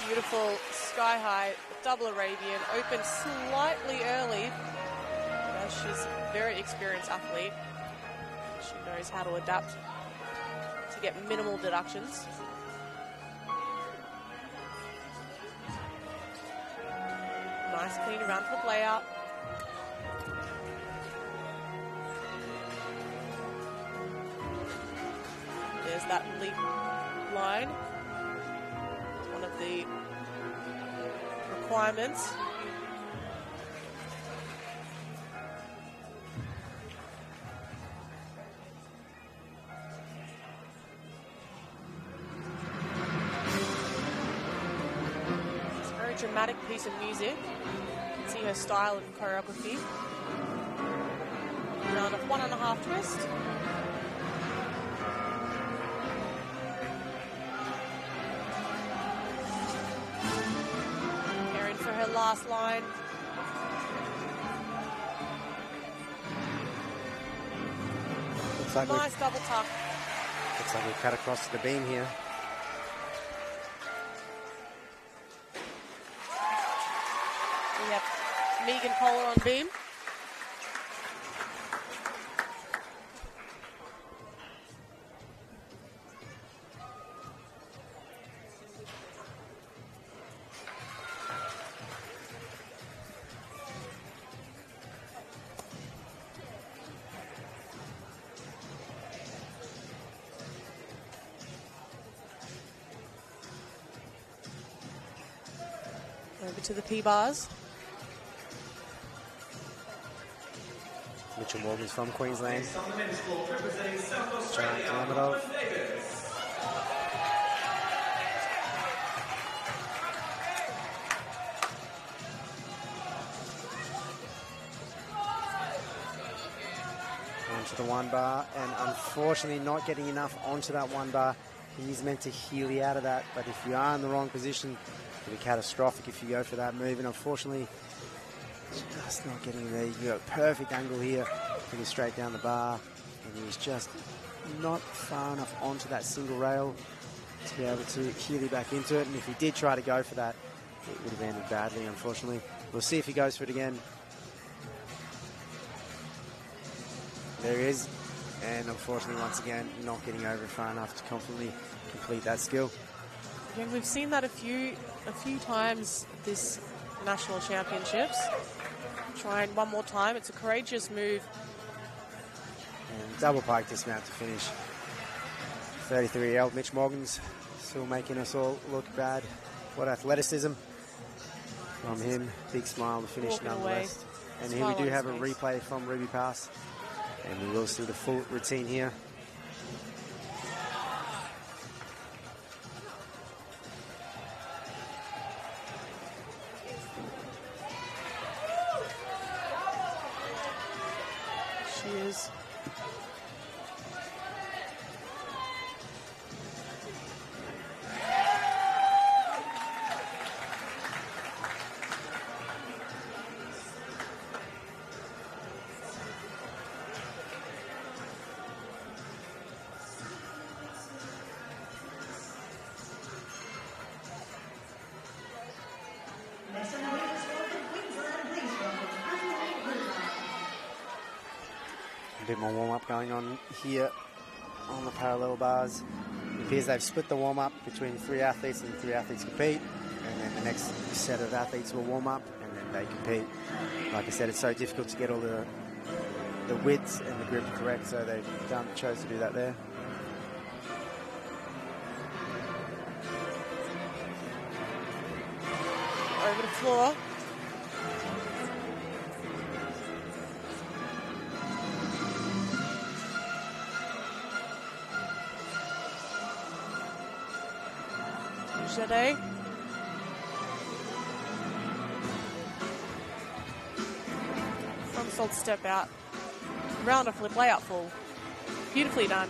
Beautiful sky high double Arabian, opened slightly early, but as she's a very experienced athlete, she knows how to adapt to get minimal deductions. Nice clean round flip layout. There's that leap line. One of the requirements. It's a very dramatic piece of music. You can see her style and choreography. Round of 1.5 twist. Her last line. Looks like nice double tuck. Looks like we cut across to the beam here. We have Megan Poller on beam. Over to the P-bars. Mitchell Morgan's from Queensland. Giant Lamadov. Onto the one bar, and unfortunately not getting enough onto that one bar. He's meant to heel out of that, but if you are in the wrong position, it'll be catastrophic if you go for that move, and unfortunately just not getting there. You got a perfect angle here, getting straight down the bar, and he's just not far enough onto that single rail to be able to heel back into it, and if he did try to go for that, it would have ended badly, unfortunately. We'll see if he goes for it again. There he is, and unfortunately once again not getting over far enough to confidently complete that skill. Again, we've seen that a few times this national championships. Trying one more time. It's a courageous move. And double pike dismount to finish. 33-year-old Mitch Morgan's still making us all look bad. What athleticism from him. Big smile on the finish Walking nonetheless. away. And here we do have a replay from Ruby Pass. And we will see the full routine here. She is. A bit more warm-up going on here on the parallel bars. It appears they've split the warm-up between 3 athletes, and 3 athletes compete, and then the next set of athletes will warm up and then they compete. Like I said, it's so difficult to get all the widths and the grip correct, so they chose to do that there. Over the floor. Jade. Front step out. Round of flip, layout full. Beautifully done.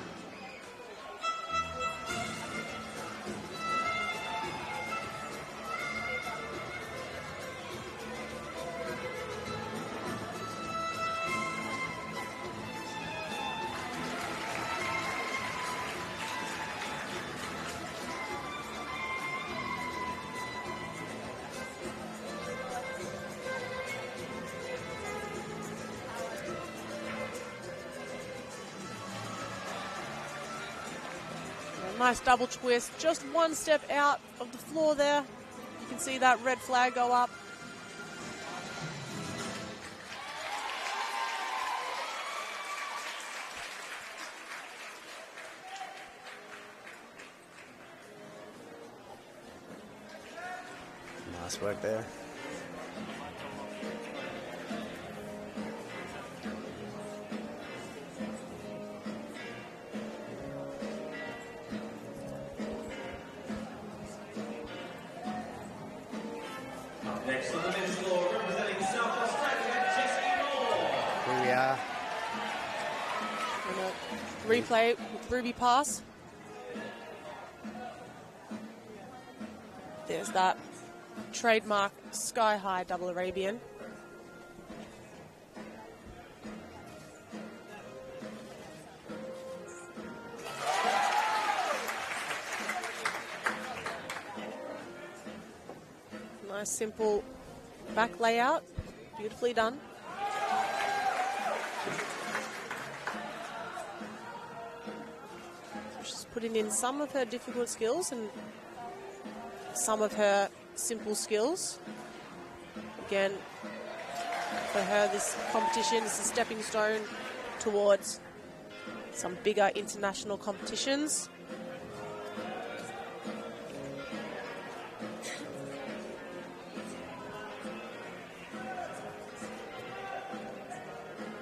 Nice double twist, just one step out of the floor there. You can see that red flag go up. Nice work there. Next on the men's floor, representing South Australia, Jesse Moore. Here we are. Replay with Ruby pass. There's that trademark sky-high double Arabian. Nice simple back layout, beautifully done. She's putting in some of her difficult skills and some of her simple skills. Again, for her, this competition is a stepping stone towards some bigger international competitions.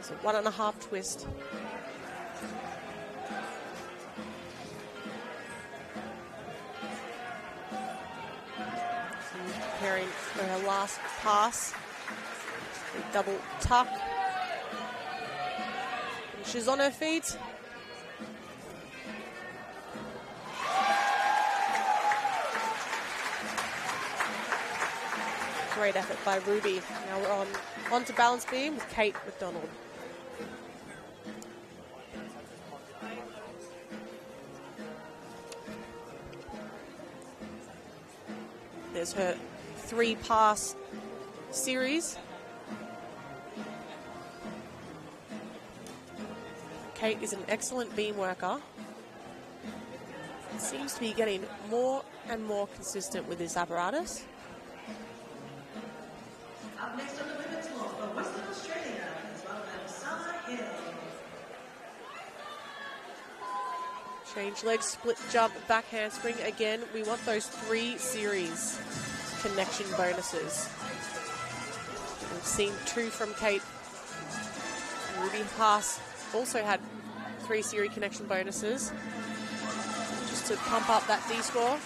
So 1.5 twist. Preparing for her last pass. A double tuck. And she's on her feet. Great effort by Ruby. Now we're on to balance beam with Kate McDonald. There's her 3-pass series. Kate is an excellent beam worker. Seems to be getting more and more consistent with this apparatus. Up next on the women's floor for Western Australia is Summer Hill. Change leg, split jump, back handspring. Again, we want those 3 series connection bonuses. We've seen 2 from Kate. Ruby Haas also had 3 series connection bonuses. Just to pump up that D-score.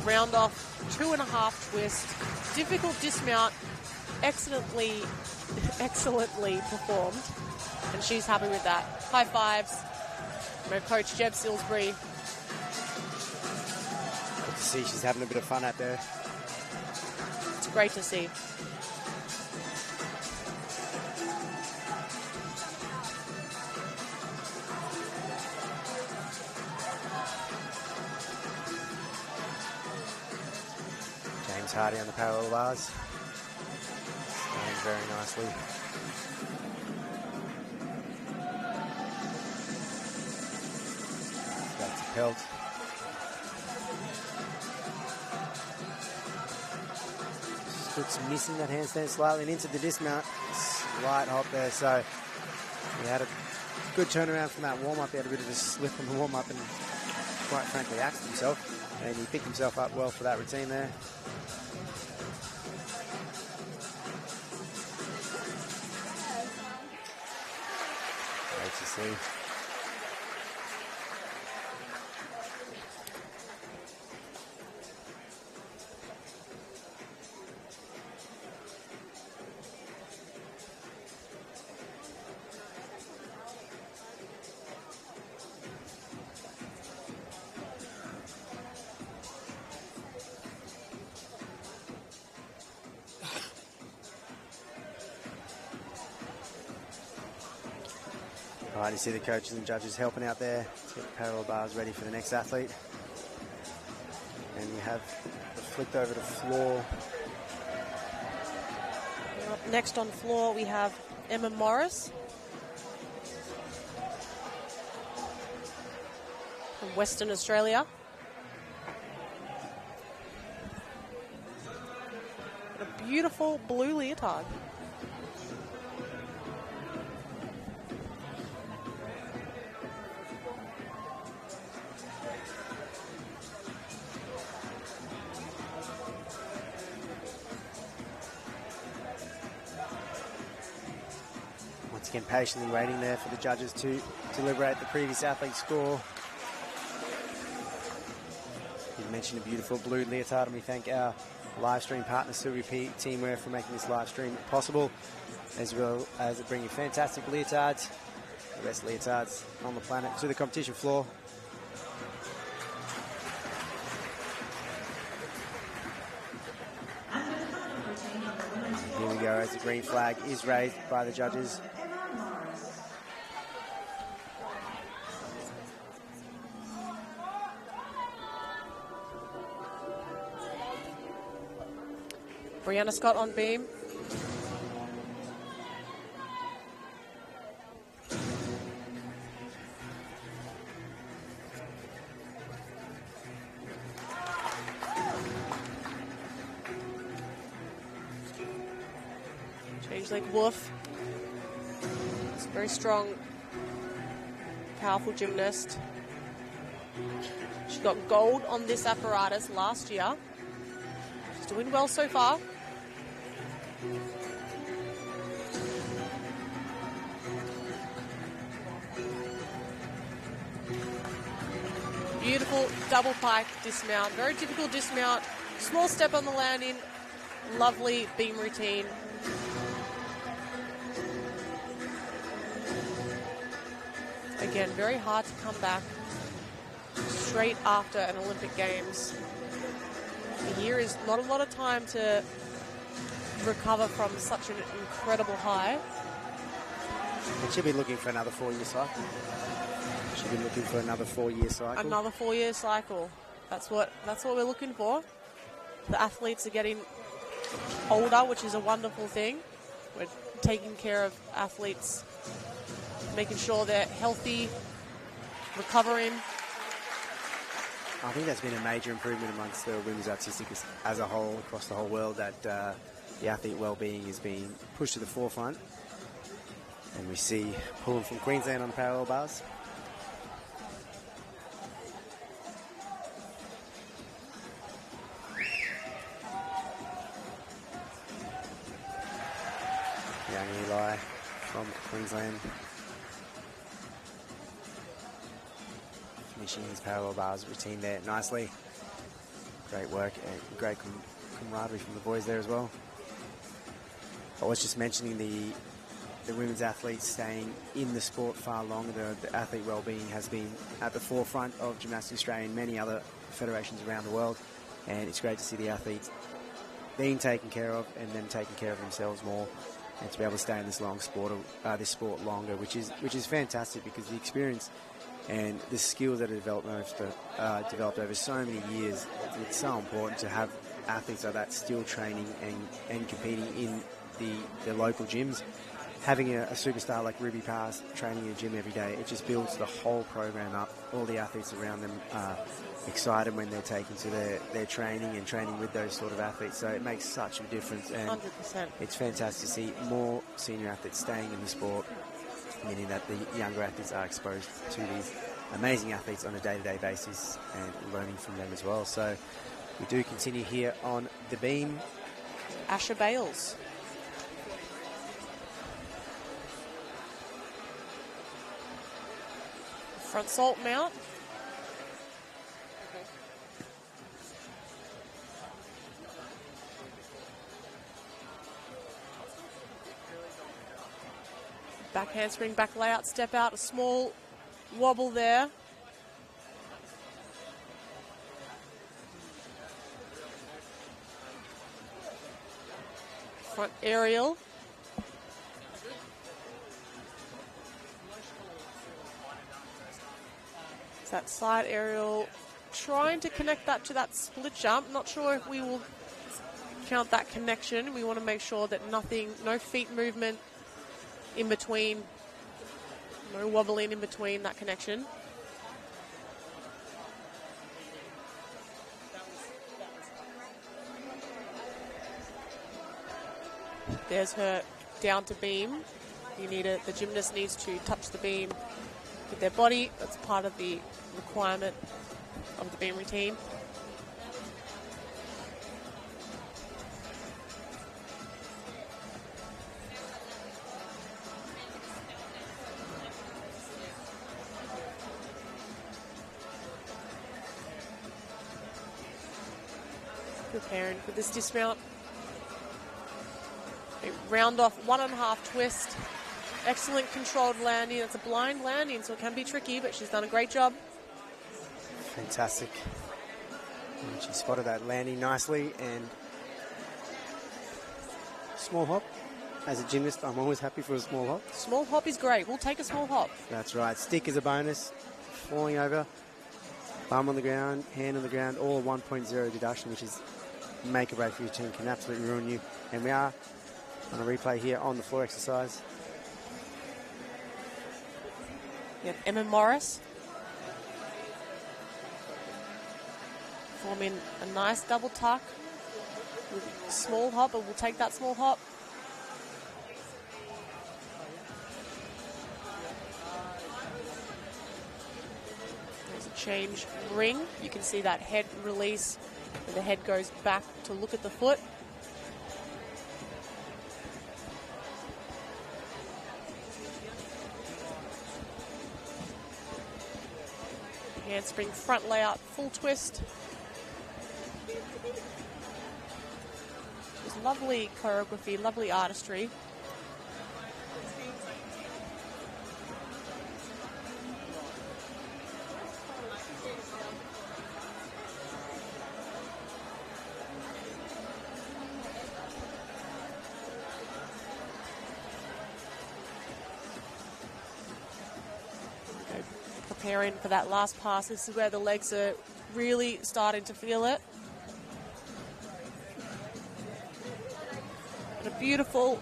Round off, 2.5 twist. Difficult dismount. Excellently performed. And she's happy with that. High fives from her coach, Jeb Silsbury. Good to see she's having a bit of fun out there. It's great to see. James Hardy on the parallel bars. Going very nicely. That's a pelt. Stood's missing that handstand slightly and into the dismount. Slight hop there, so he had a good turnaround from that warm-up. He had a bit of a slip on the warm-up and quite frankly axed himself. And he picked himself up well for that routine there. Great to see. All right, you see the coaches and judges helping out there to get the parallel bars ready for the next athlete. And you have the flipped over to floor. Up next on floor, we have Emma Morris. Western Australia. And a beautiful blue leotard. Once again, patiently waiting there for the judges to deliberate the previous athlete's score. You mentioned a beautiful blue leotard, and we thank our live stream partner, Sylvia P Teamwear, for making this live stream possible, as well as bringing fantastic leotards, the best leotards on the planet, to the competition floor. Here we go, as the green flag is raised by the judges. Brianna Scott on beam. Change leg woof. It's a very strong, powerful gymnast. She got gold on this apparatus last year. She's doing well so far. Beautiful double pike dismount. Very difficult dismount. Small step on the landing. Lovely beam routine. Again, very hard to come back straight after an Olympic Games. A year is not a lot of time to recover from such an incredible high. And she'll be looking for another 4-year cycle. She'll be looking for another 4-year cycle. Another 4-year cycle. That's what we're looking for. The athletes are getting older, which is a wonderful thing. We're taking care of athletes, making sure they're healthy, recovering. I think that's been a major improvement amongst the women's artistics as a whole, across the whole world, that the athlete well-being is being pushed to the forefront. And we see Pommel from Queensland on the parallel bars. Young Eli from Queensland, finishing his parallel bars routine there nicely. Great work and great camaraderie from the boys there as well. I was just mentioning the women's athletes staying in the sport far longer. The athlete wellbeing has been at the forefront of Gymnastics Australia and many other federations around the world, and it's great to see the athletes being taken care of and them taking care of themselves more, and to be able to stay in this sport longer, which is fantastic, because the experience and the skills that are developed over so many years, it's so important to have athletes like that still training and competing in the local gyms. Having a superstar like Ruby Pass training in a gym every day, it just builds the whole program up. All the athletes around them are excited when they're taken to their training and training with those sort of athletes. So it makes such a difference, and 100%. It's fantastic to see more senior athletes staying in the sport, meaning that the younger athletes are exposed to these amazing athletes on a day-to-day basis and learning from them as well. So we do continue here on the beam. Asher Bales. Front salt mount. Back handspring, back layout, step out, a small wobble there. Front aerial. That side aerial, trying to connect that to that split jump. Not sure if we will count that connection. We want to make sure that no feet movement in between, no wobbling in between that connection. There's her down to beam. The gymnast needs to touch the beam with their body. That's part of the requirement of the beam routine. Preparing for this dismount. A round off 1.5 twist. Excellent controlled landing. That's a blind landing, so it can be tricky, but she's done a great job. Fantastic. And she spotted that landing nicely, and small hop. As a gymnast, I'm always happy for a small hop. Small hop is great. We'll take a small hop. That's right. Stick is a bonus. Falling over. Bum on the ground, hand on the ground, all 1.0 deduction, which is make or break for your team, can absolutely ruin you. And we are on a replay here on the floor exercise. We have Emma Morris forming a nice double tuck with a small hop, but we'll take that small hop. There's a change ring. You can see that head release where the head goes back to look at the foot. Handspring front layout, full twist. Just lovely choreography, lovely artistry. Preparing for that last pass. This is where the legs are really starting to feel it. And a beautiful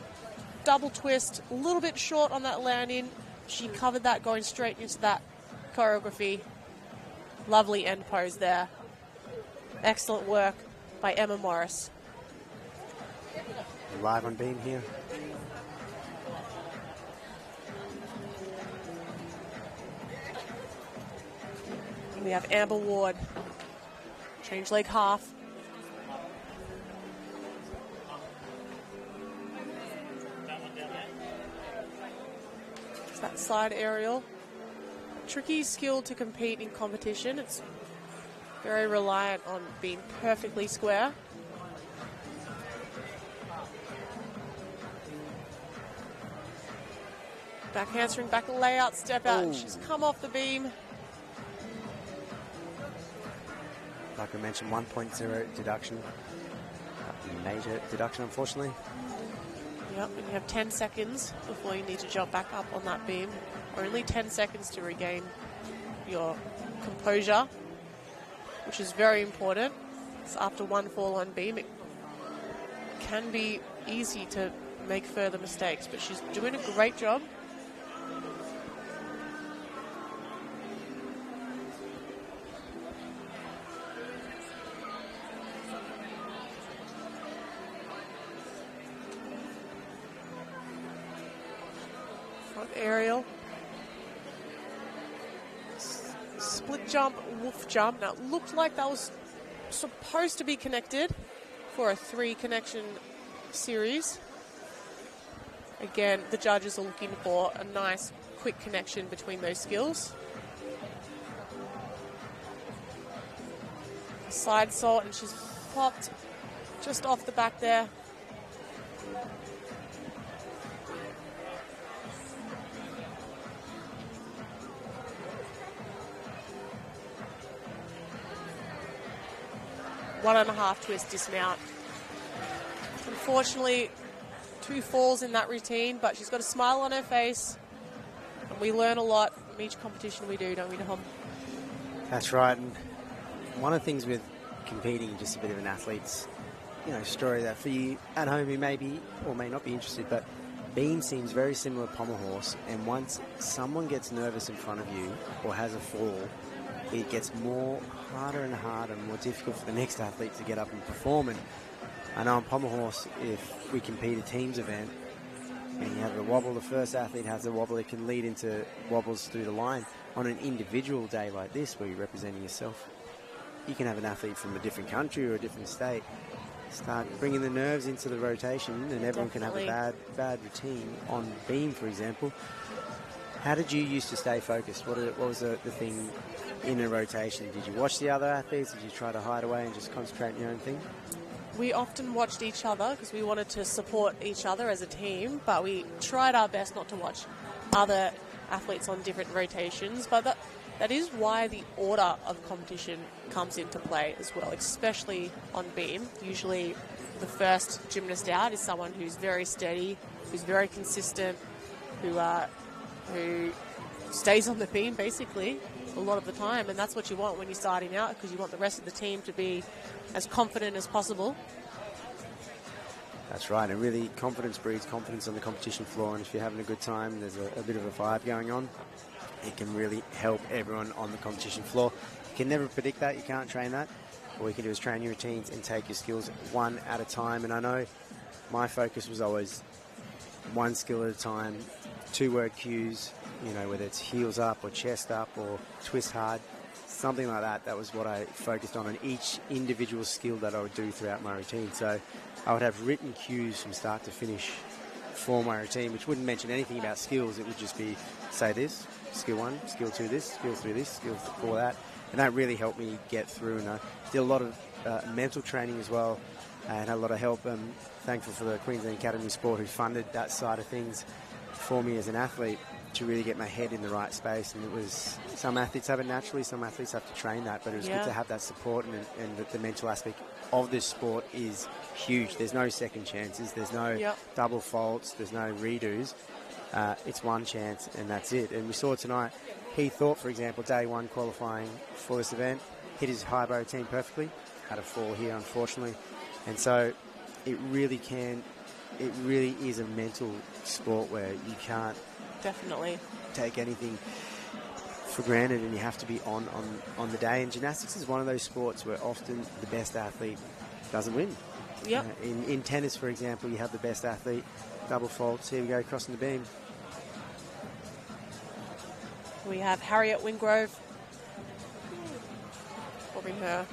double twist, a little bit short on that landing. She covered that going straight into that choreography. Lovely end pose there. Excellent work by Emma Morris. Live on beam here. We have Amber Ward, change leg half. It's that side aerial. Tricky skill to compete in competition. It's very reliant on being perfectly square. Back handspring, back layout, step out, and she's come off the beam. Like I mentioned, 1.0 deduction. Major deduction, unfortunately. Yep, and you have 10 seconds before you need to jump back up on that beam. Only 10 seconds to regain your composure, which is very important. So after one fall on beam, it can be easy to make further mistakes, but she's doing a great job. Aerial. Split jump, wolf jump. Now, it looked like that was supposed to be connected for a 3 connection series. Again, the judges are looking for a nice, quick connection between those skills. Side salt, and she's popped just off the back there. One and a half twist dismount. Unfortunately, 2 falls in that routine, but she's got a smile on her face. And we learn a lot from each competition we do, don't we, Tom? That's right. And one of the things with competing, just a bit of an athlete's, story that for you at home who may be or may not be interested, but beam seems very similar to pommel horse. And once someone gets nervous in front of you or has a fall, it gets harder and harder and more difficult for the next athlete to get up and perform. And I know on Pommel horse, if we compete a teams event and you have a wobble, the first athlete has a wobble, it can lead into wobbles through the line. On an individual day like this, where you're representing yourself, you can have an athlete from a different country or a different state start bringing the nerves into the rotation, and everyone Definitely. can have a bad routine on beam, for example. How did you used to stay focused? What was the thing in a rotation? Did you watch the other athletes? Did you try to hide away and just concentrate on your own thing? We often watched each other because we wanted to support each other as a team, but we tried our best not to watch other athletes on different rotations. But that is why the order of competition comes into play as well, especially on beam. Usually the first gymnast out is someone who's very steady, who's very consistent, who stays on the beam basically a lot of the time, and that's what you want when you're starting out, because you want the rest of the team to be as confident as possible. That's right, and really confidence breeds confidence on the competition floor, and if you're having a good time, there's a bit of a vibe going on, it can really help everyone on the competition floor. You can never predict that, you can't train that. All you can do is train your routines and take your skills one at a time, and I know my focus was always one skill at a time, 2-word cues, you know, whether it's heels up or chest up or twist hard, something like that. That was what I focused on each individual skill that I would do throughout my routine. So I would have written cues from start to finish for my routine, which wouldn't mention anything about skills. It would just be, say this, skill 1, skill 2 this, skill 3 this, skill 4 that. And that really helped me get through. And I did a lot of mental training as well, and had a lot of help. I'm thankful for the Queensland Academy of Sport, who funded that side of things for me as an athlete, to really get my head in the right space. And it was, some athletes have it naturally, some athletes have to train that, but it was good to have that support, and the mental aspect of this sport is huge. There's no second chances, there's no double faults, there's no redos. It's one chance and that's it. And we saw tonight, Heath Thorpe, for example, day 1 qualifying for this event, hit his high bar routine perfectly, had a fall here unfortunately, and so it really is a mental sport where you can't Definitely take anything for granted, and you have to be on the day. And gymnastics is one of those sports where often the best athlete doesn't win. Yep. In tennis, for example, you have the best athlete, double faults. Here we go, crossing the beam. We have Harriet Wingrove performing her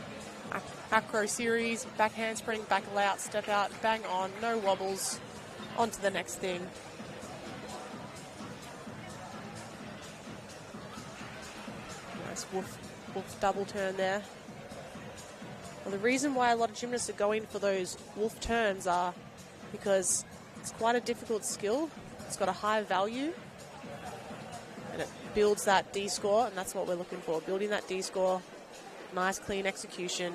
acro series, back handspring, back layout, step out, bang on, no wobbles, on to the next thing. Nice wolf double turn there. Well, the reason why a lot of gymnasts are going for those wolf turns are because it's quite a difficult skill. It's got a high value, and it builds that D score, and that's what we're looking for, building that D score. Nice clean execution.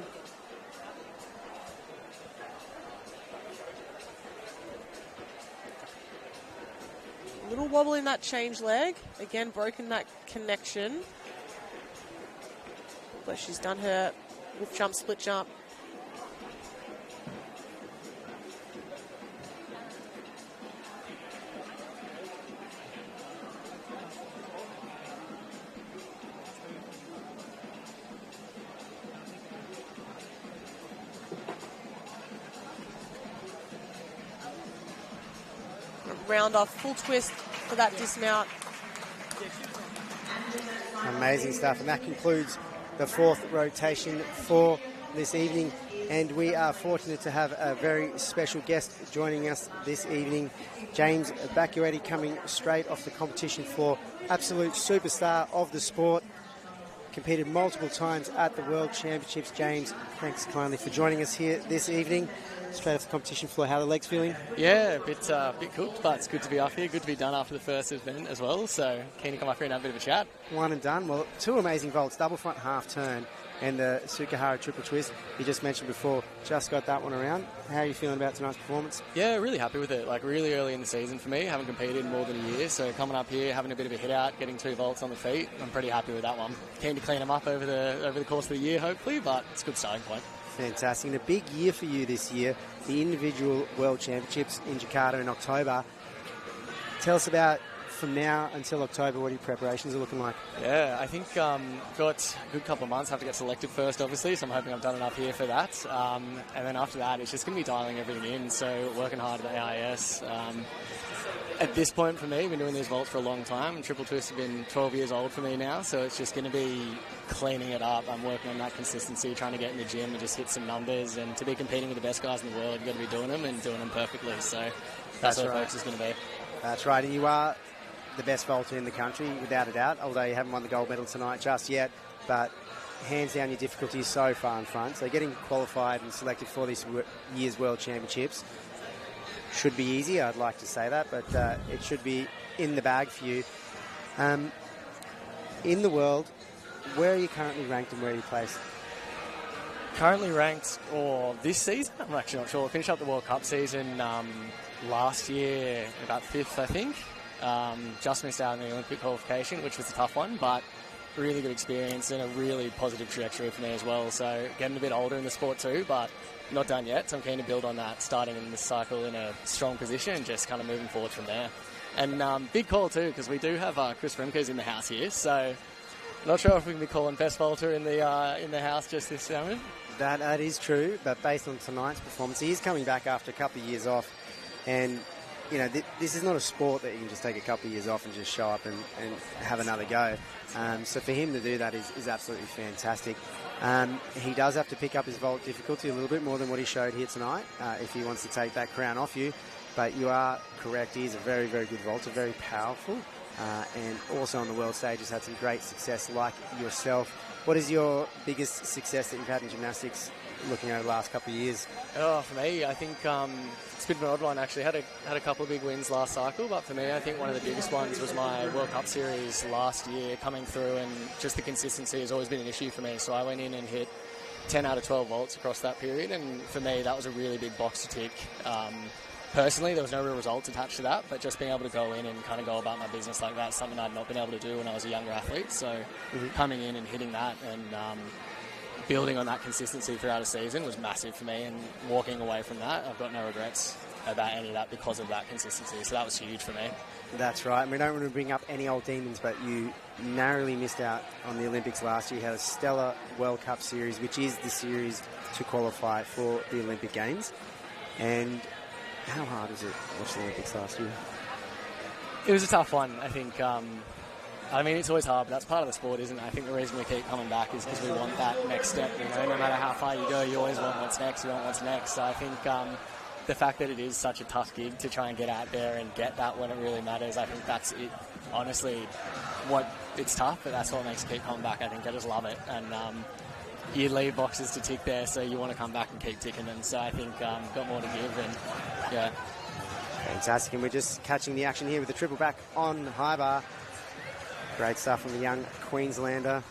A little wobble in that change leg. Again, broken that connection. But she's done her wolf jump, split jump. Round off, full twist for that dismount. Amazing stuff, and that concludes the 4th rotation for this evening. And we are fortunate to have a very special guest joining us this evening, James Bacchiaretti, coming straight off the competition floor. Absolute superstar of the sport. Competed multiple times at the World Championships. James, thanks kindly for joining us here this evening. Straight off the competition floor, how are the legs feeling? Yeah, a bit cooked, but it's good to be up here. Good to be done after the first event as well. So keen to come up here and have a bit of a chat. One and done. Well, 2 amazing vaults, double front half turn and the Sukahara triple twist. You just mentioned before, just got that one around. How are you feeling about tonight's performance? Yeah, really happy with it. Like really early in the season for me. Haven't competed in more than a year, so coming up here, having a bit of a hit out, getting 2 vaults on the feet, I'm pretty happy with that one. Keen to clean them up over the course of the year, hopefully, but it's a good starting point. Fantastic. And a big year for you this year, the individual World Championships in Jakarta in October. Tell us about from now until October, what are your preparations are looking like? Yeah, I think got a good couple of months. I have to get selected first, obviously, so I'm hoping I've done enough here for that. And then after that, it's just going to be dialing everything in, so working hard at the AEST. At this point for me, I've been doing these vaults for a long time, and triple twists have been 12 years old for me now, so it's just going to be cleaning it up. I'm working on that consistency, trying to get in the gym and just hit some numbers, and to be competing with the best guys in the world, you've got to be doing them and doing them perfectly, so that's what the focus is going to be. That's right, and you are the best vaulter in the country, without a doubt, although you haven't won the gold medal tonight just yet, but hands down your difficulty is so far in front, so getting qualified and selected for this year's World Championships should be easy, I'd like to say that, but it should be in the bag for you. In the world, where are you currently ranked and where are you placed? Currently ranked, or this season, I'm actually not sure. I finished up the World Cup season last year, about 5th, I think. Just missed out on the Olympic qualification, which was a tough one, but really good experience and a really positive trajectory for me as well. So getting a bit older in the sport too, but not done yet. So I'm keen to build on that, starting in this cycle in a strong position and just kind of moving forward from there. And big call too, because we do have Chris Remke's in the house here. So not sure if we can be calling best vaulter in the house just this moment. That is true, but based on tonight's performance, he is coming back after a couple of years off, and you know this is not a sport that you can just take a couple of years off and just show up and have another go. So for him to do that is absolutely fantastic. He does have to pick up his vault difficulty a little bit more than what he showed here tonight if he wants to take that crown off you. But you are correct, he is a very, very good vaulter, very powerful, and also on the world stage has had some great success like yourself. What is your biggest success that you've had in gymnastics looking over the last couple of years? Oh, for me, I think it's a bit of an odd one actually. Had a couple of big wins last cycle, but for me, I think one of the biggest ones was my World Cup series last year coming through, and just the consistency has always been an issue for me. So I went in and hit 10 out of 12 vaults across that period, and for me, that was a really big box to tick. Personally, there was no real results attached to that, but just being able to go in and kind of go about my business like that, something I'd not been able to do when I was a younger athlete. So coming in and hitting that and building on that consistency throughout a season was massive for me, and walking away from that, I've got no regrets about any of that because of that consistency. So that was huge for me. That's right, and we don't want to bring up any old demons, but you narrowly missed out on the Olympics last year. You had a stellar World Cup series, which is the series to qualify for the Olympic Games. And how hard was it to watch the Olympics last year? It was a tough one, I think. I mean, it's always hard, but that's part of the sport, isn't it? I think the reason we keep coming back is because we want that next step. You know, no matter how far you go, you always want what's next. You want what's next. So I think the fact that it is such a tough gig to try and get out there and get that when it really matters, I think that's it. Honestly, it's tough, but that's what makes it keep coming back. I think I just love it, and you leave boxes to tick there, so you want to come back and keep ticking them. So I think got more to give, and yeah. Fantastic, and we're just catching the action here with the triple back on high bar. Great stuff from the young Queenslander.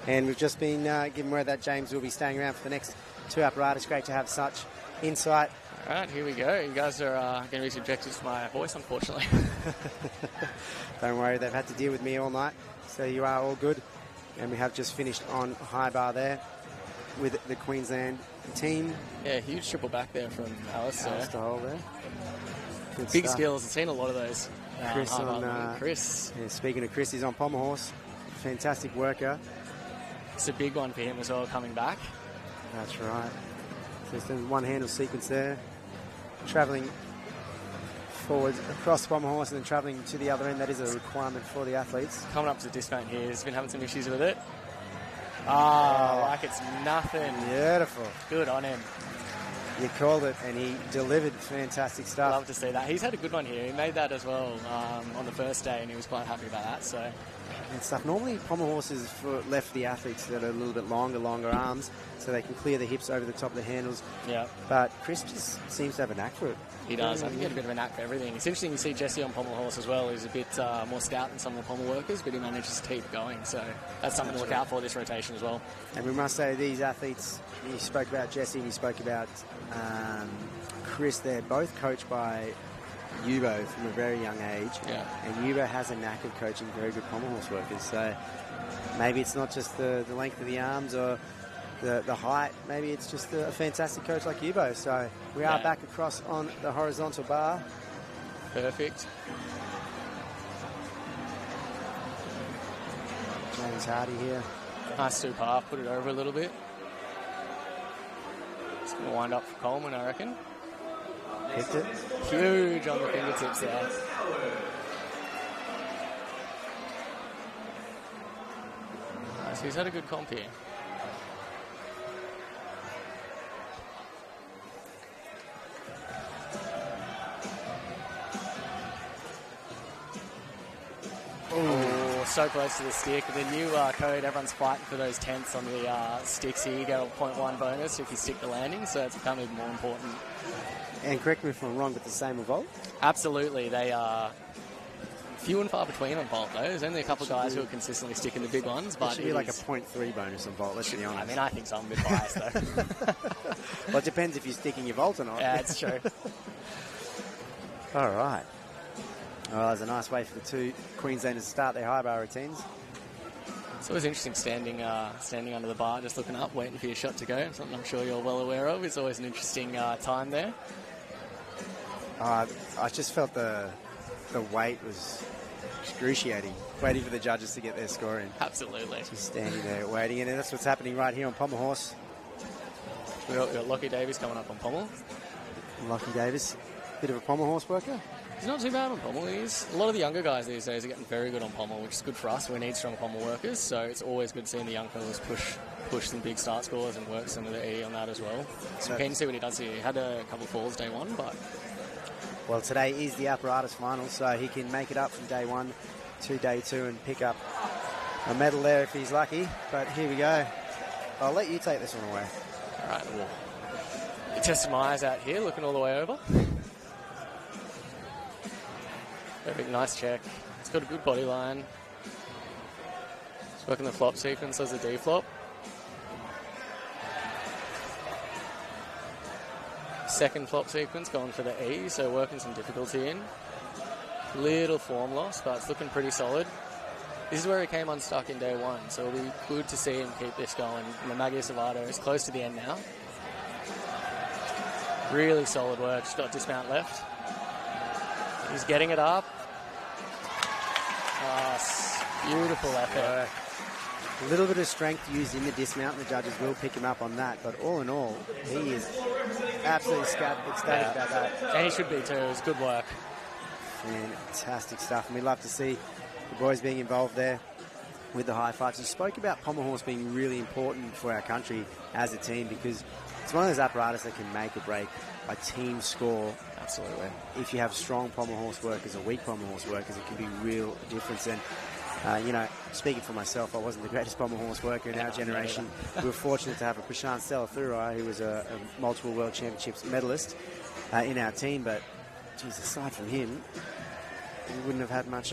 And we've just been given word that James will be staying around for the next two apparatus. Great to have such insight. All right, here we go. You guys are going to be subjected to my voice, unfortunately. Don't worry, they've had to deal with me all night, so you are all good. And we have just finished on high bar there with the Queensland team. Yeah, huge triple back there from Alice. Alice to hold there. Good Big stuff. skills. I've seen a lot of those. Chris Chris. Yeah, speaking of Chris, he's on Pommel horse. Fantastic worker. It's a big one for him as well, coming back. That's right. Just a one handle sequence there. Travelling forwards across the Pommel horse and then travelling to the other end. That is a requirement for the athletes. Coming up to the dismount here. He's been having some issues with it. Like it's nothing. Beautiful. Good on him. You called it, and he delivered fantastic stuff. Love to see that. He's had a good one here. He made that as well on the first day, and he was quite happy about that. So, and stuff. Normally, Pommel horses left for the athletes that are a little bit longer arms, so they can clear the hips over the top of the handles. Yeah. But Chris just seems to have a knack for it. He does. I think he had a bit of a knack for everything. It's interesting to see Jesse on Pommel horse as well. He's a bit more stout than some of the Pommel workers, but he manages to keep going. So that's something to look out for this rotation as well. And we must say these athletes, you spoke about Jesse and you spoke about Chris, they're both coached by Yubo from a very young age. Yeah. And Yubo has a knack of coaching very good Pommel horse workers. So maybe it's not just the length of the arms or the height. Maybe it's just a fantastic coach like Yubo. So we are back across on the horizontal bar. Perfect. James Hardy here. Nice super half, put it over a little bit. It's going to wind up for Coleman, I reckon. Picked it. Huge on the fingertips there. Nice, he's had a good comp here. Oh, so close to the stick. The new code, everyone's fighting for those tenths on the sticks here. You get a 0.1 bonus if you stick the landing, so it's become even more important. And correct me if I'm wrong, but the same with Volt? Absolutely. They are few and far between on Volt, though. There's only a couple of guys who are consistently sticking the big ones. But it should be like a 0.3 bonus on Volt, let's be honest. I mean, I think so. I'm a bit biased, though. Well, it depends if you're sticking your Volt or not. Yeah, it's true. All right. Well, there's a nice way for the two Queenslanders to start their high bar routines. It's always interesting standing under the bar, just looking up, waiting for your shot to go. Something I'm sure you're well aware of. It's always an interesting time there. I just felt the weight was excruciating, waiting for the judges to get their score in. Absolutely. Just standing there waiting, and that's what's happening right here on Pommel Horse. We've got Lockie Davies coming up on Pommel. Lockie Davis, bit of a Pommel Horse worker. He's not too bad on Pommel. A lot of the younger guys these days are getting very good on Pommel, which is good for us. We need strong Pommel workers, so it's always good seeing the young fellas push some big start scores and work some of the E on that as well. So keen to see what he does here. He had a couple of falls day one, but... Well, today is the apparatus final, so he can make it up from day one to day two and pick up a medal there if he's lucky. But here we go. I'll let you take this one away. All right, well, you're testing my eyes out here, looking all the way over. Perfect, nice check. It's got a good body line. It's working the flop sequence as a D flop. Second flop sequence going for the E, so working some difficulty in. Little form loss, but it's looking pretty solid. This is where he came unstuck in day one, so it'll be good to see him keep this going. And the Maggia Salvato is close to the end now. Really solid work, just got dismount left. He's getting it up. Oh, beautiful effort. A little bit of strength used in the dismount, and the judges will pick him up on that. But all in all, he is absolutely ecstatic about that. And he should be too. It was good work. Fantastic stuff. And we love to see the boys being involved there with the high fives. You spoke about Pommel Horse being really important for our country as a team because it's one of those apparatus that can make or break a team score. Absolutely. If you have strong Pommel Horse workers or weak Pommel Horse workers, it can be real difference. And speaking for myself, I wasn't the greatest Pommel Horse worker in our generation. We were fortunate to have a Prashant Stella-Thurai, who was a multiple World Championships medalist in our team. But, geez, aside from him, we wouldn't have had much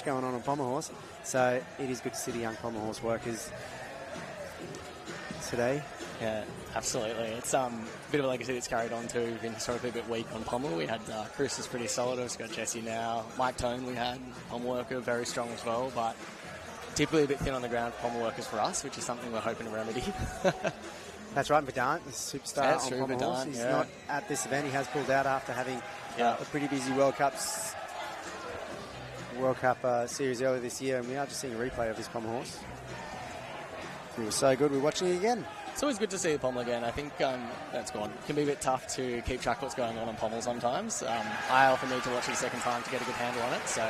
going on Pommel Horse. So it is good to see the young Pommel Horse workers today. Yeah, absolutely. It's a bit of a legacy that's carried on too. We've been historically a bit weak on Pommel. We had Chris is pretty solid. We've got Jesse now. Mike Tone we had, Pommel worker, very strong as well, but typically a bit thin on the ground for Pommel workers for us, which is something we're hoping to remedy. That's right, Vedant, the superstar on Pommel Horse. He's not at this event. He has pulled out after having a pretty busy World Cup series earlier this year, and we are just seeing a replay of this Pommel Horse. It was so good, we're watching it again. It's always good to see the Pommel again. I think that's gone. It can be a bit tough to keep track of what's going on Pommel sometimes. I often need to watch it a second time to get a good handle on it, so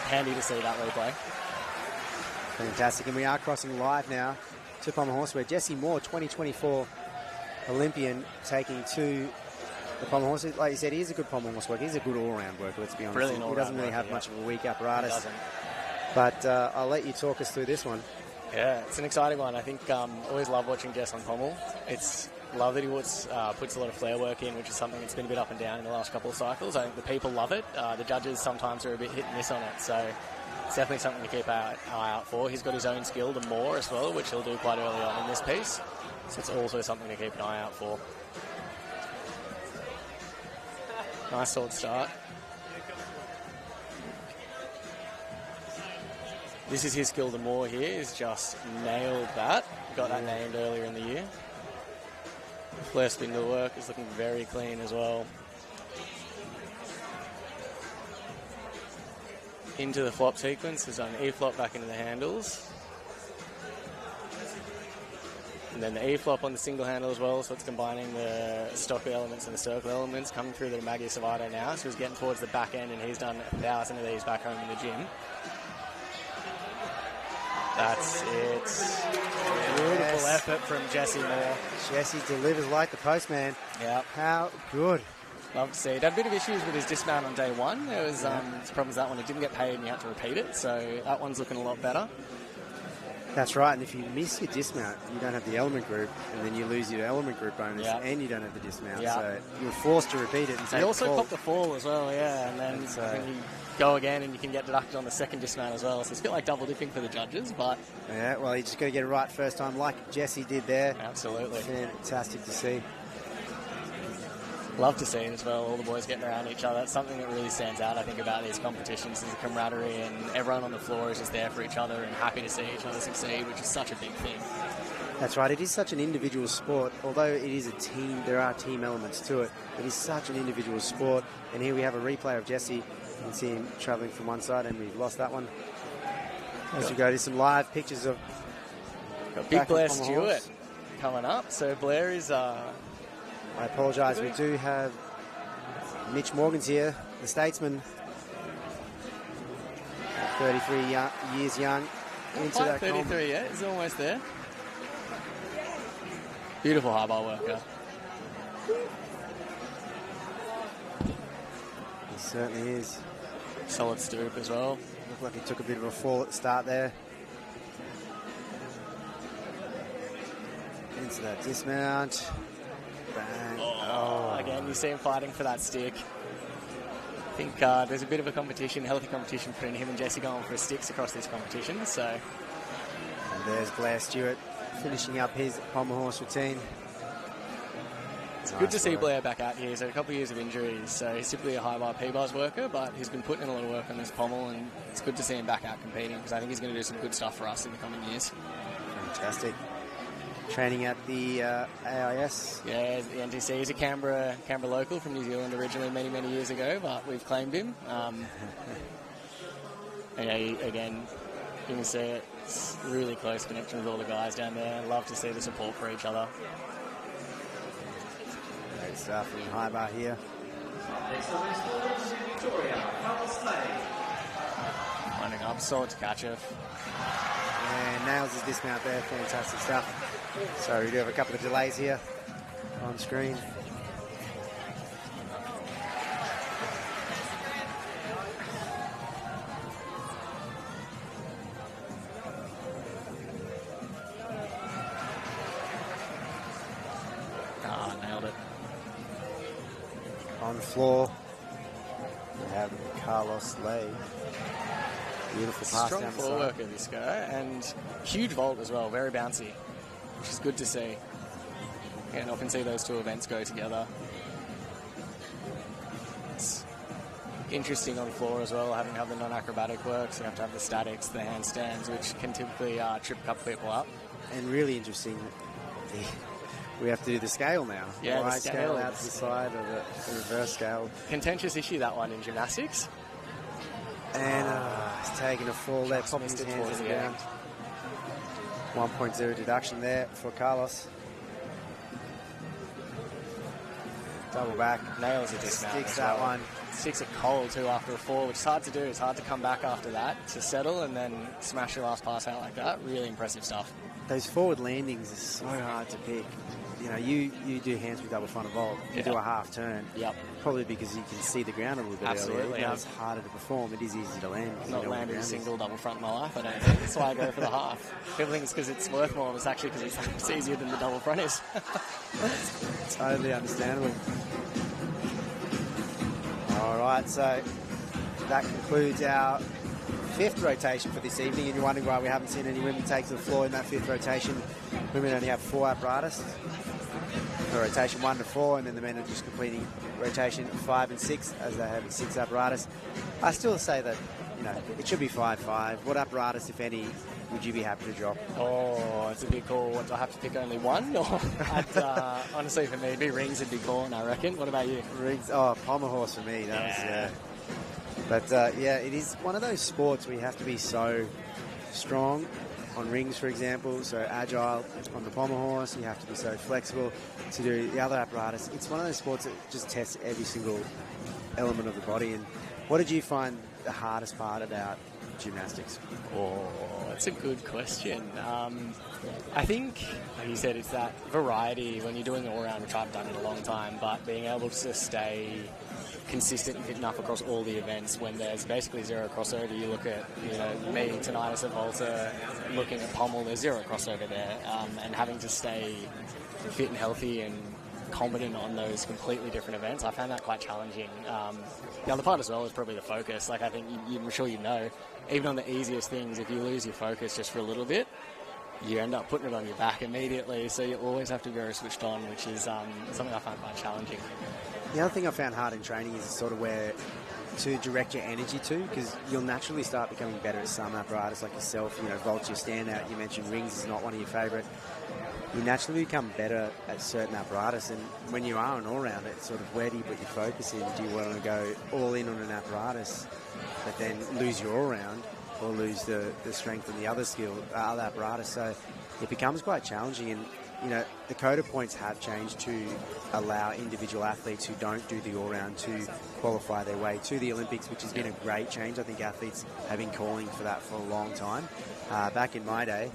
handy to see that replay. Fantastic, and we are crossing live now to Pommel Horse, where Jesse Moore, 2024 Olympian, taking to the Pommel Horse. Like you said, he is a good Pommel Horse worker. He's a good all-round worker, let's be honest. Brilliant he doesn't really have much of a weak apparatus. But I'll let you talk us through this one. Yeah, it's an exciting one. I think always love watching Jess on Pommel. It's love that he puts a lot of flair work in, which is something that's been a bit up and down in the last couple of cycles. I think the people love it. The judges sometimes are a bit hit and miss on it, so it's definitely something to keep an eye out for. He's got his own skill, the more as well, which he'll do quite early on in this piece. So it's also something to keep an eye out for. Nice solid start. This is his Gilda Moore here. He's just nailed that. Got that named earlier in the year. Flare spindle work is looking very clean as well. Into the flop sequence. There's an E flop back into the handles. And then the E-flop on the single handle as well, so it's combining the stock elements and the circle elements, coming through the Maggie Salvato now, so he's getting towards the back end, and he's done 1,000 of these back home in the gym. That's it. Beautiful effort from Jesse Moore. Jesse delivers like the postman. Yeah. How good. Love to see. He had a bit of issues with his dismount on day one. There was problems that one. He didn't get paid and you had to repeat it, so that one's looking a lot better. That's right, and if you miss your dismount, you don't have the element group, and then you lose your element group bonus, and you don't have the dismount, so you're forced to repeat it and take He also the fall. popped the fall as well, and then you go again and you can get deducted on the second dismount as well, so it's a bit like double dipping for the judges, but... Yeah, well, you just got to get it right first time, like Jesse did there. Absolutely. Fantastic to see. Love to see it as well, all the boys getting around each other. It's something that really stands out, I think, about these competitions is the camaraderie, and everyone on the floor is just there for each other and happy to see each other succeed, which is such a big thing. That's right, it is such an individual sport. Although it is a team, there are team elements to it. It is such an individual sport, and here we have a replay of Jesse. You can see him travelling from one side, and we've lost that one. As we go to some live pictures of... Got Big Blair Stewart coming up, so Blair is... I apologise, we do have Mitch Morgan's here, the statesman, 33 years young. Into Not that 33 yet, he's almost there. Beautiful high bar worker. He certainly is. Solid stoop as well. Looked like he took a bit of a fall at the start there. Into that dismount. Bang. Oh. Again, you see him fighting for that stick. I think there's a bit of a competition, healthy competition between him and Jesse going for sticks across this competition. So, and there's Blair Stewart finishing up his pommel horse routine. It's good to see Blair back out here. He's had a couple of years of injuries, so he's typically a high bar P-bars worker, but he's been putting in a lot of work on this pommel, and it's good to see him back out competing because I think he's going to do some good stuff for us in the coming years. Fantastic. Training at the AEST. Yeah, the NTC. He's a Canberra local from New Zealand originally many years ago, but we've claimed him. Again, you can see it's really close connection with all the guys down there. Love to see the support for each other. Great stuff in high bar here. Next up is Victoria, Winding up, solid to catch her. And nails his dismount there. Fantastic stuff. So we do have a couple of delays here on screen. Nailed it. On the floor, we have Carlos Lay. Beautiful pass Strong down the floor side. worker, this guy, and huge vault as well, very bouncy, which is good to see. And often see those two events go together. It's interesting on the floor as well, having to have the non-acrobatic work, so you have to have the statics, the handstands, which can typically trip a couple people up. And really interesting, we have to do the scale now. Yeah, the right scale. out to the side of the reverse scale. Contentious issue, that one, in gymnastics. And he's taking a fall there, popping his missed it hands towards on the the ground. 1.0 deduction there for Carlos. Double back. Nails a dismount. Sticks as that well. one. Sticks it cold too after a fall, which is hard to do. It's hard to come back after that, to settle and then smash your last pass out like that. Really impressive stuff. Those forward landings are so hard to pick. You know, you do handspring double frontal vault. You do a half turn. Yep. Probably because you can see the ground a little bit Absolutely, earlier. yeah. It's harder to perform. It is easy to land. I've not landed a single double front in my life, I don't think. That's why I go for the half. People think it's because it's worth more, but it's actually because it's easier than the double front is. Totally understandable. All right, so that concludes our fifth rotation for this evening, and you're wondering why we haven't seen any women take to the floor in that fifth rotation. Women only have 4 apparatus. Rotation 1 to 4, and then the men are just completing rotation 5 and 6 as they have 6 apparatus. I still say that, you know, it should be 5-5. What apparatus, if any, would you be happy to drop? Oh, it's a big call. What, do I have to pick only one? Or honestly, for me, it'd be rings and big corn, I reckon. What about you? Rings, Pommel horse for me. That was. But yeah, it is one of those sports where you have to be so strong on rings, for example, so agile on the Pommel horse. You have to be so flexible to do the other apparatus. It's one of those sports that just tests every single element of the body. And what did you find the hardest part about gymnastics? Oh, that's a good question. I think, like you said, it's that variety when you're doing all-round, which I've done in a long time, but being able to stay consistent and fit enough across all the events when there's basically zero crossover. You look at, me tonight as a vaulter, looking at Pommel, there's zero crossover there, and having to stay fit and healthy and competent on those completely different events, I found that quite challenging. The other part as well is probably the focus. Like, I think I'm sure you know, even on the easiest things, if you lose your focus just for a little bit, you end up putting it on your back immediately. So you always have to be very switched on, which is something I find quite challenging. The other thing I found hard in training is sort of where to direct your energy to, because you'll naturally start becoming better at some apparatus like yourself. Vault's your standout. You mentioned rings is not one of your favourite. You naturally become better at certain apparatus, and when you are an all-rounder, it's sort of where do you put your focus in? Do you want to go all in on an apparatus but then lose your all-round, or lose the strength and the other skill, other apparatus? So it becomes quite challenging, and the quota points have changed to allow individual athletes who don't do the all-round to qualify their way to the Olympics, which has been a great change. I think athletes have been calling for that for a long time. Back in my day,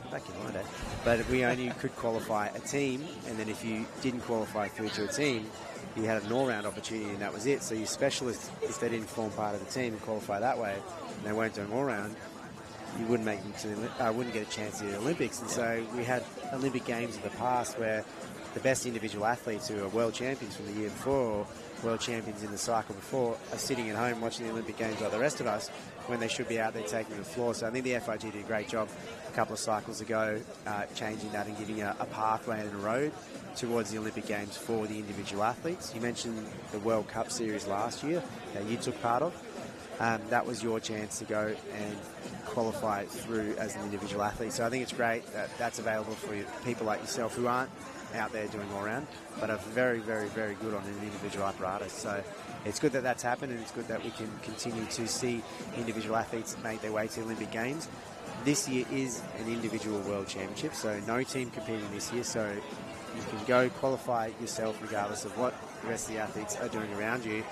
but we only could qualify a team, and then if you didn't qualify through to a team, you had an all-round opportunity, and that was it. So your specialists, if they didn't form part of the team and qualify that way, and they weren't doing all-round, you wouldn't make them wouldn't get a chance to the Olympics. And so we had Olympic Games in the past where the best individual athletes who are world champions from the year before, or world champions in the cycle before, are sitting at home watching the Olympic Games like the rest of us, when they should be out there taking the floor. So I think the FIG did a great job a couple of cycles ago, changing that and giving a pathway and a road towards the Olympic Games for the individual athletes. You mentioned the World Cup Series last year that you took part of. That was your chance to go and qualify through as an individual athlete. So I think it's great that that's available for people like yourself who aren't out there doing all-round, but are very, very, very good on an individual apparatus. So it's good that that's happened, and it's good that we can continue to see individual athletes make their way to the Olympic Games. This year is an individual world championship, so no team competing this year, so you can go qualify yourself regardless of what the rest of the athletes are doing around you.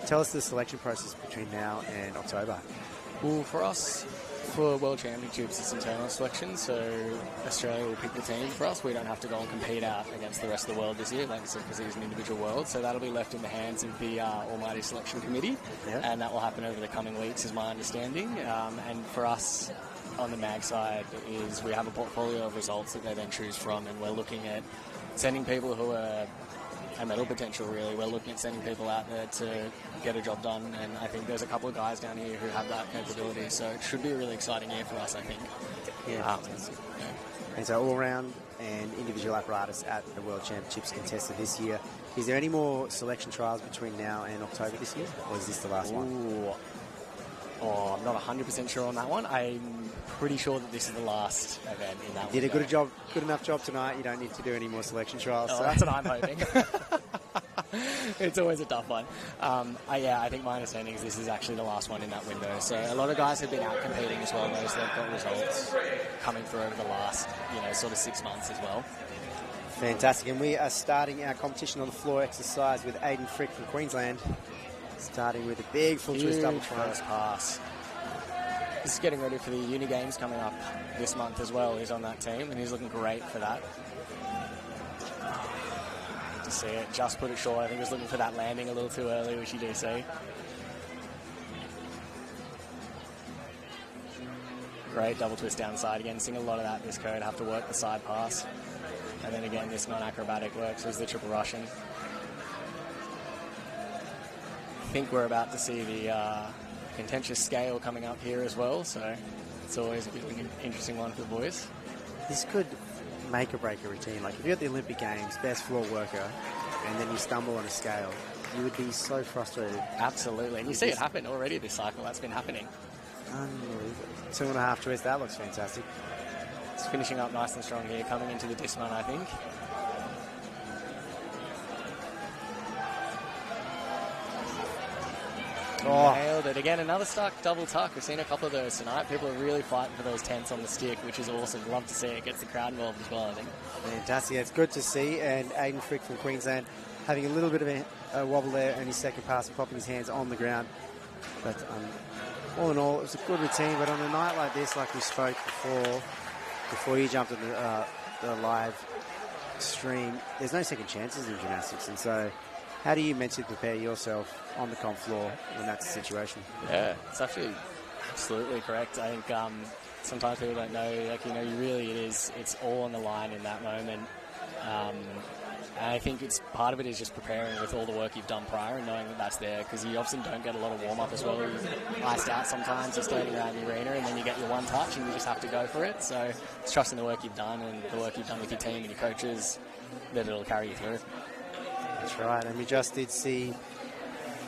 Tell us the selection process between now and October. Well, for us, for World Championships, it's internal selection, so Australia will pick the team for us. We don't have to go and compete out against the rest of the world this year, like I said, because it is an individual world. So that'll be left in the hands of the Almighty Selection Committee, and that will happen over the coming weeks, is my understanding. And for us, on the MAG side, is we have a portfolio of results that they then choose from, and we're looking at sending people who are a medal potential, really. We're looking at sending people out there to get a job done, and I think there's a couple of guys down here who have that capability, so it should be a really exciting year for us, I think. And so all-round and individual apparatus at the World Championships contested this year. Is there any more selection trials between now and October this year, or is this the last one? Oh, I'm not 100% sure on that one. I'm pretty sure that this is the last event in that one. Did a good enough job tonight. You don't need to do any more selection trials. Oh, so. That's what I'm hoping. It's always a tough one. I think my understanding is this is actually the last one in that window. So a lot of guys have been out competing as well. Those that have got results coming through over the last, sort of 6 months as well. Fantastic. And we are starting our competition on the floor exercise with Aiden Frick from Queensland. Starting with a big full twist double first pass. This is getting ready for the Uni Games coming up this month as well. He's on that team, and he's looking great for that. Good to see it. Just put it short. I think he was looking for that landing a little too early, which you do see. Great double twist downside. Again, seeing a lot of that this code. Have to work the side pass. And then again, this non-acrobatic works as the triple Russian. I think we're about to see the contentious scale coming up here as well, so it's always an interesting one for the boys. This could make or break a routine. Like if you're at the Olympic Games, best floor worker, and then you stumble on a scale, you would be so frustrated. Absolutely, and you see it happen already this cycle. That's been happening. Unbelievable. 2.5 twist, that looks fantastic. It's finishing up nice and strong here, coming into the dismount, I think. Oh. Nailed it. Again, another stuck double tuck. We've seen a couple of those tonight. People are really fighting for those tenths on the stick, which is awesome. Love to see it. Gets the crowd involved as well, I think. Fantastic. It's good to see. And Aiden Frick from Queensland having a little bit of a wobble there and his second pass and popping his hands on the ground. But all in all, it was a good routine. But on a night like this, like we spoke before you jumped on the live stream, there's no second chances in gymnastics. And so how do you mentally prepare yourself on the comp floor when that's the situation? Yeah, it's actually absolutely correct. I think sometimes people don't know, like, you know, it's all on the line in that moment. And I think it's part of it is just preparing with all the work you've done prior and knowing that that's there, because you often don't get a lot of warm-up as well. You're iced out sometimes, you're standing around the arena and then you get your one touch and you just have to go for it. So it's trusting the work you've done and the work you've done with your team and your coaches that it'll carry you through. That's right. And we just did see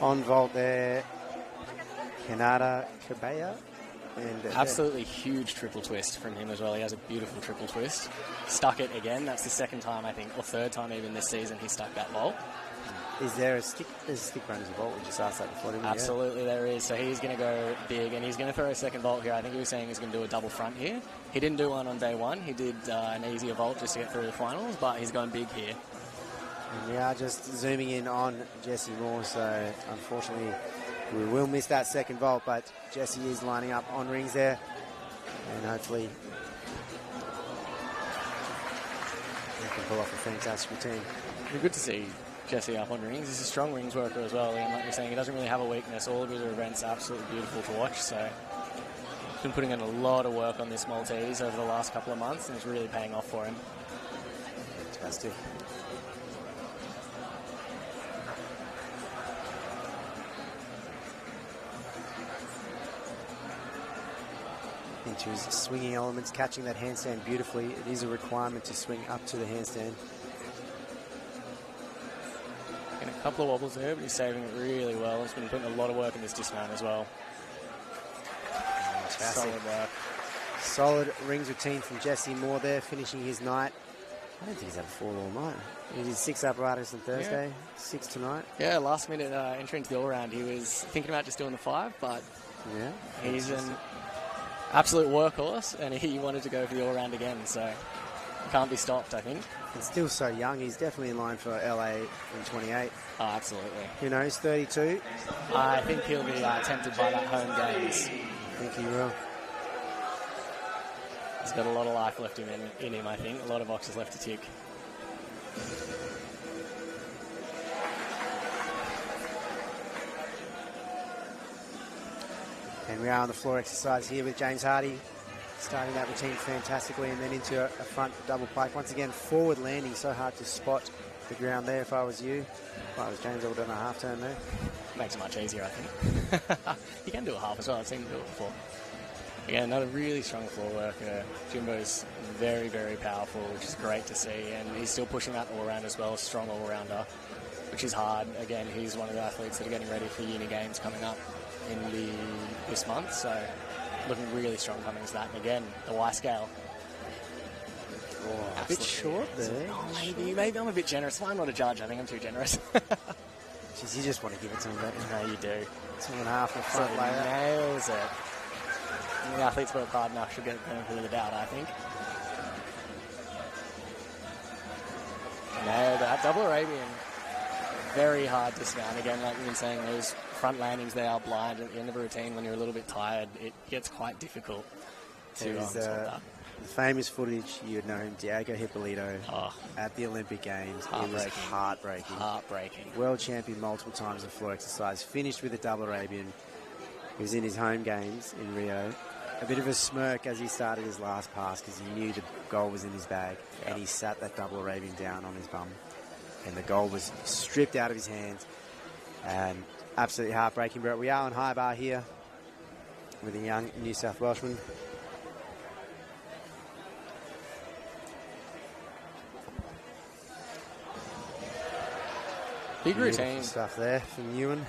on vault there, Kanata Kabaya. And absolutely huge triple twist from him as well. He has a beautiful triple twist. Stuck it again. That's the second time, I think, or third time even this season he stuck that vault. Is there a stick? There's a stick run as a vault. We just asked that before, didn't we? Absolutely, there is. So he's going to go big, and he's going to throw a second vault here. I think he was saying he's going to do a double front here. He didn't do one on day one. He did an easier vault just to get through the finals, but he's going big here. And we are just zooming in on Jesse Moore, so unfortunately we will miss that second vault, but Jesse is lining up on rings there, and hopefully he can pull off a fantastic routine. It's good to see Jesse up on rings. He's a strong rings worker as well, and like you're saying, he doesn't really have a weakness. All of his events are absolutely beautiful to watch, so he's been putting in a lot of work on this Maltese over the last couple of months, and it's really paying off for him. Fantastic. Into his swinging elements, catching that handstand beautifully. It is a requirement to swing up to the handstand. And a couple of wobbles there, but he's saving it really well. He's been putting a lot of work in this dismount as well. Fantastic. Solid work. Solid rings routine from Jesse Moore there, finishing his night. I don't think he's had a fall all night. He did 6 apparatus on Thursday, 6 tonight. Yeah, last minute entry into the all-round. He was thinking about just doing the 5, but yeah, he's an absolute workhorse, and he wanted to go for the all-round again, so can't be stopped, I think. And still so young. He's definitely in line for LA in 28. Oh, absolutely. Who knows, 32? I think he'll be tempted by that home games. I think he will. He's got a lot of life left in him, I think. A lot of boxes left to tick. And we are on the floor exercise here with James Hardy, starting that routine fantastically, and then into a front double pike. Once again, forward landing, so hard to spot the ground there. If I was you, if I was James, I would have done a half turn there. Makes it much easier, I think. You can do a half as well. I've seen him do it before. Again, another really strong floor worker. Jimbo's very, very powerful, which is great to see, and he's still pushing that all-round as well, strong all-rounder, which is hard. Again, he's one of the athletes that are getting ready for uni games coming up in this month, so looking really strong coming to that. And again, the Y scale. A bit short there. Oh, maybe I'm a bit generous. I'm not a judge. I think I'm too generous. Jeez, you just want to give it to him, don't you? No, you do. 2.5 in the front layer. Nails it. And the athletes work hard enough should get the benefit of the doubt, I think. Nailed that. Double Arabian. Very hard to dismount. Again, like we've been saying, those front landings, they are blind. At the end of a routine, when you're a little bit tired, it gets quite difficult to There's the famous footage, you'd know him, Diego Hippolito, at the Olympic Games. It was heartbreaking. Heartbreaking. World champion multiple times in floor exercise. Finished with a double Arabian. He was in his home games in Rio. A bit of a smirk as he started his last pass because he knew the goal was in his bag, and he sat that double Arabian down on his bum, and the goal was stripped out of his hands, and absolutely heartbreaking. But we are on high bar here with a young New South Welshman. Big routine. Stuff there from Ewan.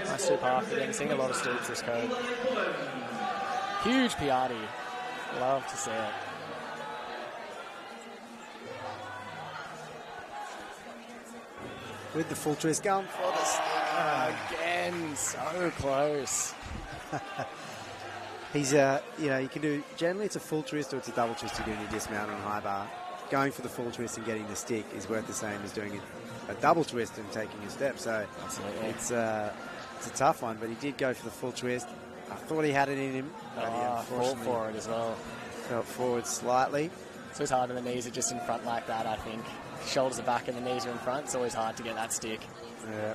Nice stoop half again. Seeing a lot of stoops this code. Huge Piatti. Love to see it. with the full twist, going for the stick. Again, so close. He's, you can do, generally it's a full twist or it's a double twist you're doing your dismount on high bar. Going for the full twist and getting the stick is worth the same as doing a double twist and taking a step. So Absolutely. it's a tough one, but he did go for the full twist. I thought he had it in him, but he Fought unfortunately for it as well. felt forward slightly. So it's hard when the knees are just in front like that, I think. Shoulders are back and the knees are in front. It's always hard to get that stick. Yeah.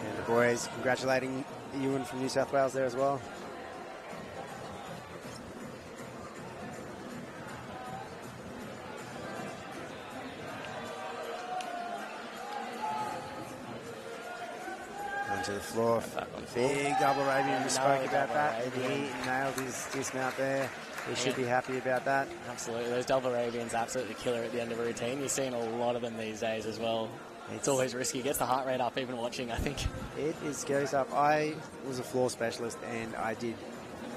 And the boys congratulating Ewan from New South Wales there as well. Onto the floor. Big double Arabian. We spoke about that. He nailed his dismount there. He should be happy about that. Absolutely. Those double Arabians absolutely killer at the end of a routine. You're seeing a lot of them these days as well. It's always risky. It gets the heart rate up even watching, I think. It goes up. I was a floor specialist and I did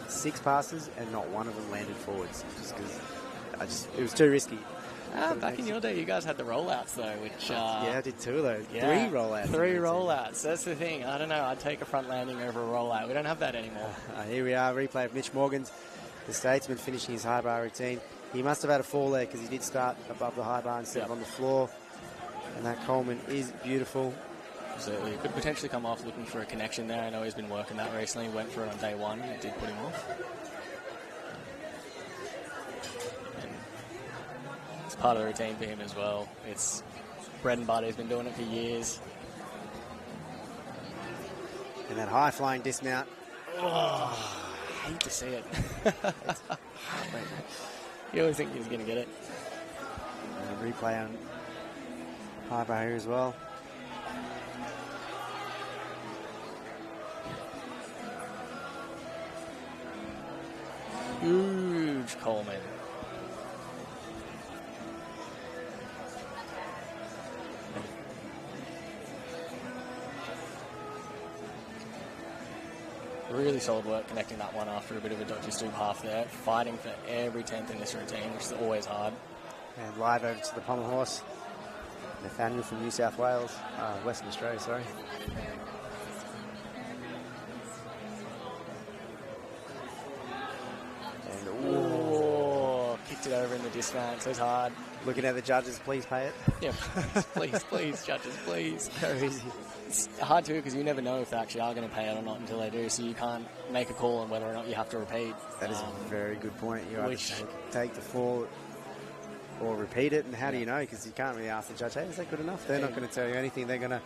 6 passes and not one of them landed forwards just because it was too risky. Back in your day, you guys had the rollouts though, which yeah, I did 2 of those. yeah, 3 rollouts. 3 rollouts. That's the thing. I don't know. I'd take a front landing over a rollout. We don't have that anymore. Here we are, replay of Mitch Morgan's, the Statesman, finishing his high bar routine. He must have had a fall there because he did start above the high bar instead of on the floor. And that Coleman is beautiful. Absolutely. Could potentially come off looking for a connection there. I know he's been working that recently. Went for it on day 1. It did put him off. And it's part of the routine for him as well. It's bread and butter. He's been doing it for years. And that high flying dismount. Oh, I hate to see it. You always think he's going to get it. And a replay on high bar here as well. Huge Coleman. Really solid work connecting that one after a bit of a dodgy stoop half there. Fighting for every 10th in this routine, which is always hard. And live over to the Pommel horse. Nathaniel from New South Wales, Western Australia, sorry. And kicked it over in the dismount, so it's hard. Looking at the judges, please pay it. Yeah, please, judges, please. Very easy. It's hard too because you never know if they actually are going to pay it or not until they do, so you can't make a call on whether or not you have to repeat. That is a very good point. You either take the fall or repeat it, and how do you know? Because you can't really ask the judge, hey, is that good enough? They're not going to tell you anything. They're going to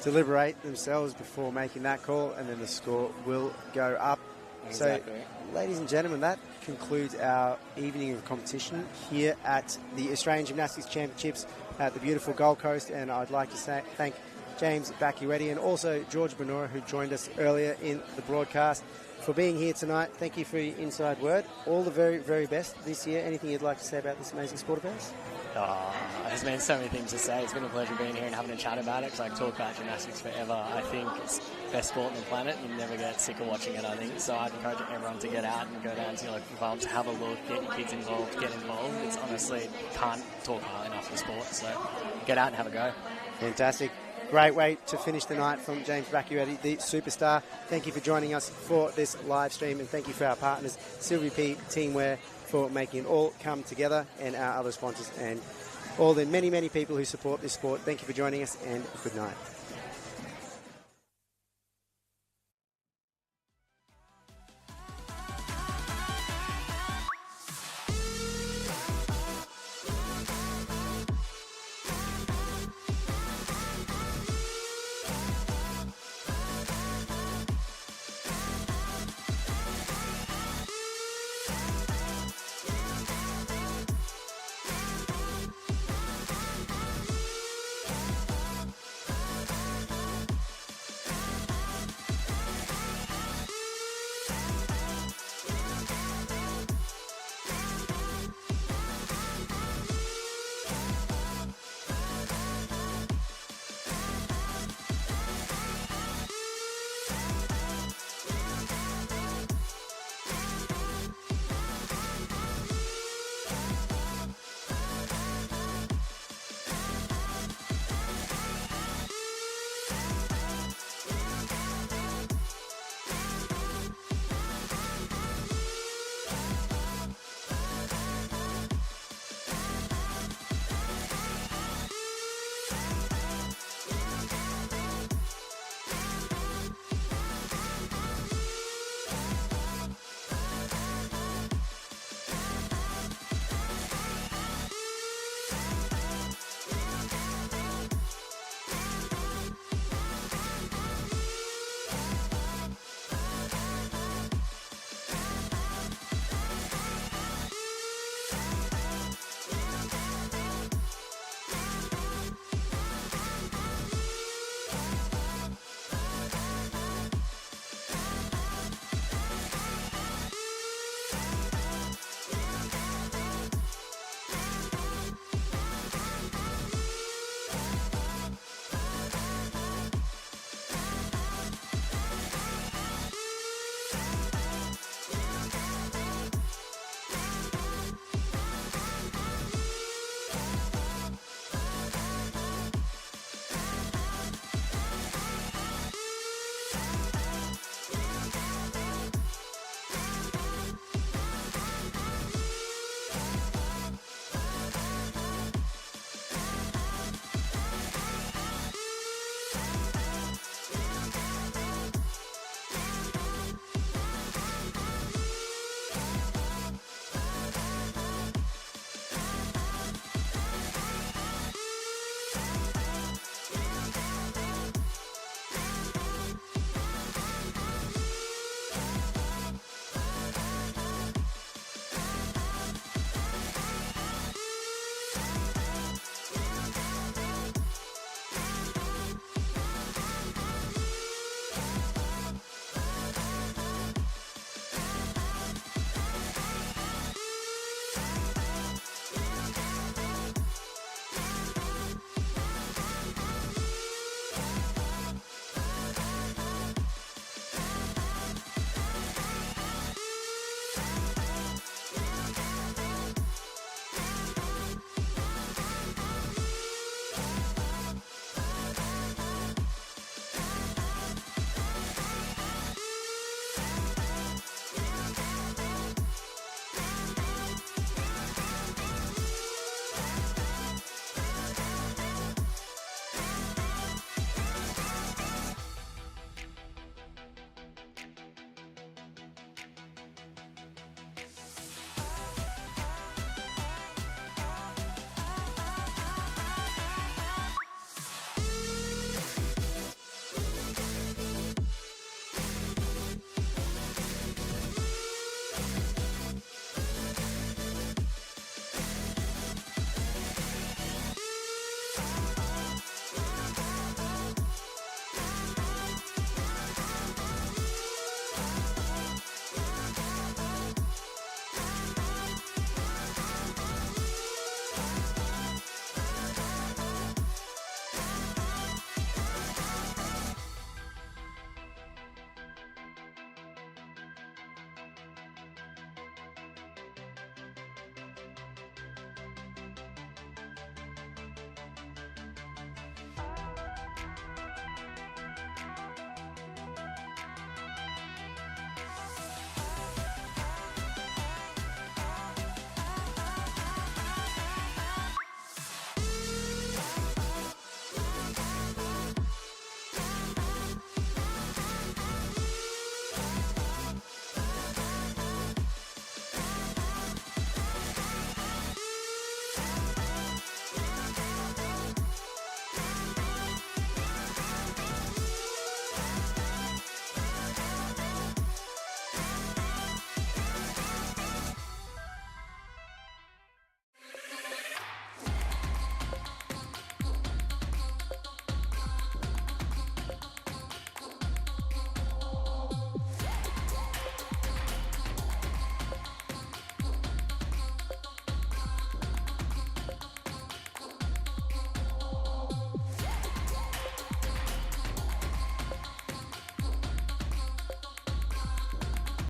deliberate themselves before making that call, and then the score will go up. Exactly. So, ladies and gentlemen, that concludes our evening of competition here at the Australian Gymnastics Championships at the beautiful Gold Coast, and I'd like to thank James Bacchieretti and also George Benora, who joined us earlier in the broadcast, for being here tonight. Thank you for your inside word. All the very, very best this year. Anything you'd like to say about this amazing sport of ours? There's been so many things to say. It's been a pleasure being here and having a chat about it, because I can talk about gymnastics forever. I think it's the best sport on the planet. You never get sick of watching it, I think. So I'd encourage everyone to get out and go down to your local clubs, have a look, get your kids involved, get involved. It's honestly, can't talk highly enough of the sport. So get out and have a go. Fantastic. Great way to finish the night from James Bacchieretti, the superstar. Thank you for joining us for this live stream, and thank you for our partners, Sylvie P Teamwear, for making it all come together, and our other sponsors, and all the many, many people who support this sport. Thank you for joining us, and good night.